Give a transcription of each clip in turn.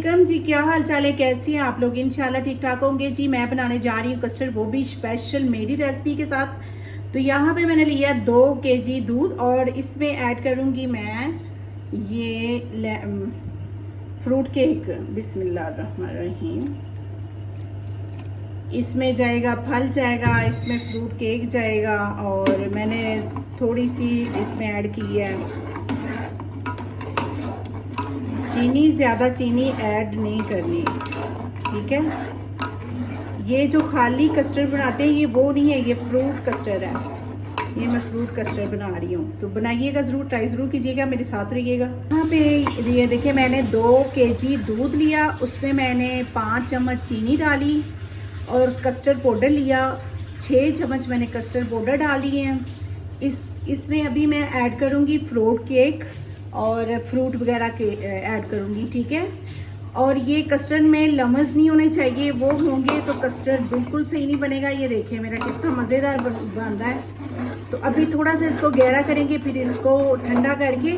वालेकुम जी, क्या हाल चाल है, कैसे हैं आप लोग। इंशाल्लाह ठीक ठाक होंगे जी। मैं बनाने जा रही हूँ कस्टर्ड, वो भी स्पेशल मेरी रेसिपी के साथ। तो यहाँ पे मैंने लिया 2 केजी दूध और इसमें ऐड करूँगी मैं ये फ्रूट केक। बिस्मिल्लाहिर्रहमानिर्रहीम। इसमें जाएगा फल जाएगा, इसमें फ्रूट केक जाएगा और मैंने थोड़ी सी इसमें ऐड की है चीनी। ज़्यादा चीनी ऐड नहीं करनी, ठीक है। ये जो खाली कस्टर्ड बनाते हैं ये वो नहीं है, ये फ्रूट कस्टर्ड है। ये मैं फ्रूट कस्टर्ड बना रही हूँ, तो बनाइएगा ज़रूर, ट्राई ज़रूर कीजिएगा, मेरे साथ रहिएगा। यहाँ पे ये देखिए, मैंने 2 केजी दूध लिया, उसमें मैंने 5 चम्मच चीनी डाली और कस्टर्ड पाउडर लिया। 6 चम्मच मैंने कस्टर्ड पाउडर डाल दिए हैं। इसमें अभी मैं ऐड करूँगी फ्रूट केक और फ्रूट वगैरह के ऐड करूँगी, ठीक है। और ये कस्टर्ड में लम्स नहीं होने चाहिए, वो होंगे तो कस्टर्ड बिल्कुल सही नहीं बनेगा। ये देखिए मेरा कितना मज़ेदार बन रहा है। तो अभी थोड़ा सा इसको गहरा करेंगे, फिर इसको ठंडा करके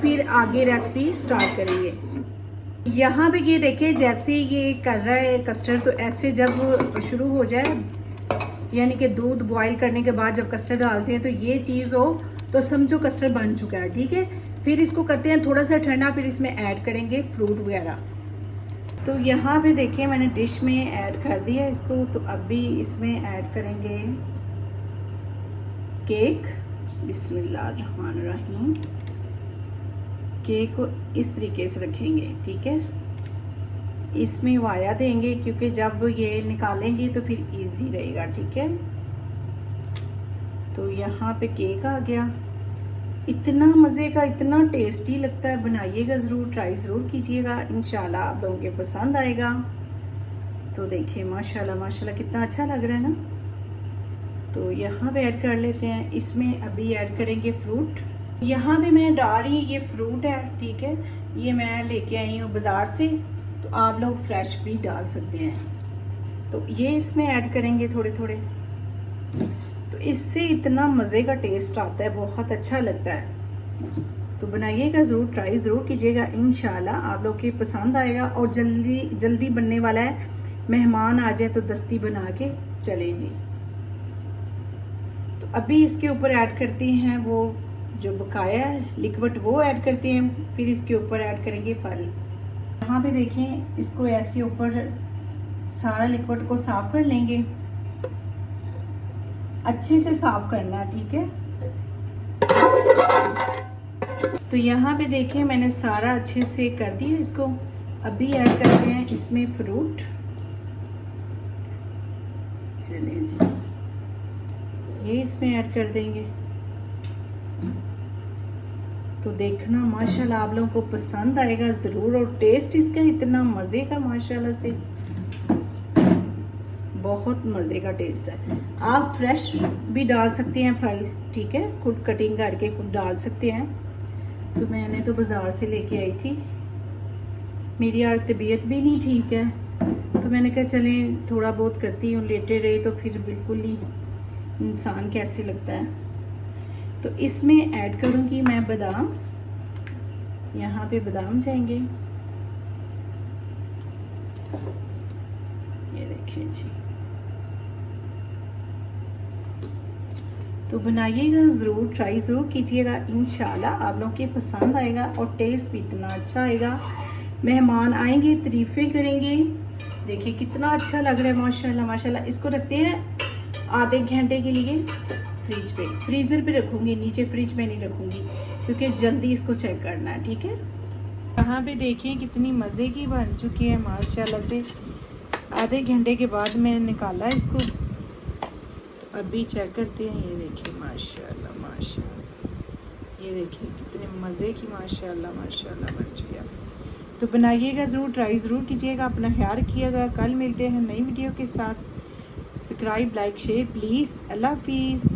फिर आगे रेसिपी स्टार्ट करेंगे। यहाँ पे ये देखिए, जैसे ये कर रहा है कस्टर्ड, तो ऐसे जब शुरू हो जाए, यानी कि दूध बॉईल करने के बाद जब कस्टर्ड डालते हैं तो ये चीज़ हो तो समझो कस्टर्ड बन चुका है, ठीक है। फिर इसको करते हैं थोड़ा सा ठंडा, फिर इसमें ऐड करेंगे फ्रूट वगैरह। तो यहाँ पे देखिए मैंने डिश में ऐड कर दिया इसको। तो अभी इसमें ऐड करेंगे केक। बिस्मिल्लाहिर्रहमानिर्रहीम। केक को इस तरीके से रखेंगे, ठीक है। इसमें वाया देंगे क्योंकि जब ये निकालेंगे तो फिर इजी रहेगा, ठीक है। तो यहाँ पे केक आ गया। इतना मज़े का, इतना टेस्टी लगता है, बनाइएगा ज़रूर, ट्राई ज़रूर कीजिएगा, इंशाल्लाह आप लोगों के पसंद आएगा। तो देखिए माशाल्लाह माशाल्लाह कितना अच्छा लग रहा है ना। तो यहाँ पे ऐड कर लेते हैं। इसमें अभी ऐड करेंगे फ्रूट। यहाँ पे मैं डाल रही ये फ्रूट है, ठीक है। ये मैं लेके आई हूँ बाज़ार से, तो आप लोग फ्रेश भी डाल सकते हैं। तो ये इसमें ऐड करेंगे थोड़े थोड़े, तो इससे इतना मज़े का टेस्ट आता है, बहुत अच्छा लगता है। तो बनाइएगा ज़रूर, ट्राई ज़रूर कीजिएगा, इंशाल्लाह आप लोग के पसंद आएगा। और जल्दी जल्दी बनने वाला है, मेहमान आ जाए तो दस्ती बना के चले जी। तो अभी इसके ऊपर ऐड करते हैं वो जो बकाया है लिक्विड, वो ऐड करते हैं। फिर इसके ऊपर ऐड करेंगे फल। यहाँ पे देखें, इसको ऐसे ऊपर सारा लिक्विड को साफ़ कर लेंगे, अच्छे से साफ करना, ठीक है। तो यहाँ पे देखें मैंने सारा अच्छे से कर दिया इसको। अभी ऐड करते हैं इसमें फ्रूट। चलिए जी, ये इसमें ऐड कर देंगे। तो देखना माशाल्लाह आप लोगों को पसंद आएगा ज़रूर। और टेस्ट इसका इतना मज़े का, माशाल्लाह से बहुत मज़े का टेस्ट है। आप फ्रेश भी डाल सकते हैं फल, ठीक है, खुद कटिंग करके खुद डाल सकते हैं। तो मैंने तो बाज़ार से लेके आई थी, मेरी आज तबीयत भी नहीं ठीक है, तो मैंने कहा चलें थोड़ा बहुत करती हूँ, लेटे रहे तो फिर बिल्कुल ही इंसान कैसे लगता है। तो इसमें ऐड करूँगी मैं बादाम। यहाँ पे बादाम जाएंगे, ये देखिए जी। तो बनाइएगा ज़रूर, ट्राई ज़रूर कीजिएगा, इंशाल्लाह आप लोगों के पसंद आएगा और टेस्ट भी इतना अच्छा आएगा। मेहमान आएंगे, तारीफ़ें करेंगे। देखिए कितना अच्छा लग रहा है, माशाल्लाह माशाल्लाह। इसको रखते हैं आधे घंटे के लिए फ्रिज पे, फ्रीज़र पे रखूँगी, नीचे फ्रिज में नहीं रखूँगी क्योंकि जल्दी इसको चेक करना है, ठीक है। यहाँ पे देखिए कितनी मज़े की बन चुकी है माशाल्लाह से। आधे घंटे के बाद मैंने निकाला इसको, अभी चेक करते हैं। ये देखिए माशाल्लाह माशाल्लाह, ये देखिए कितने मज़े की माशाल्लाह माशाल्लाह बन चुकी है। तो बनाइएगा ज़रूर, ट्राई ज़रूर कीजिएगा, अपना ख्याल रखिएगा। कल मिलते हैं नई वीडियो के साथ। Subscribe, like, share please. अल्लाह हाफिज़।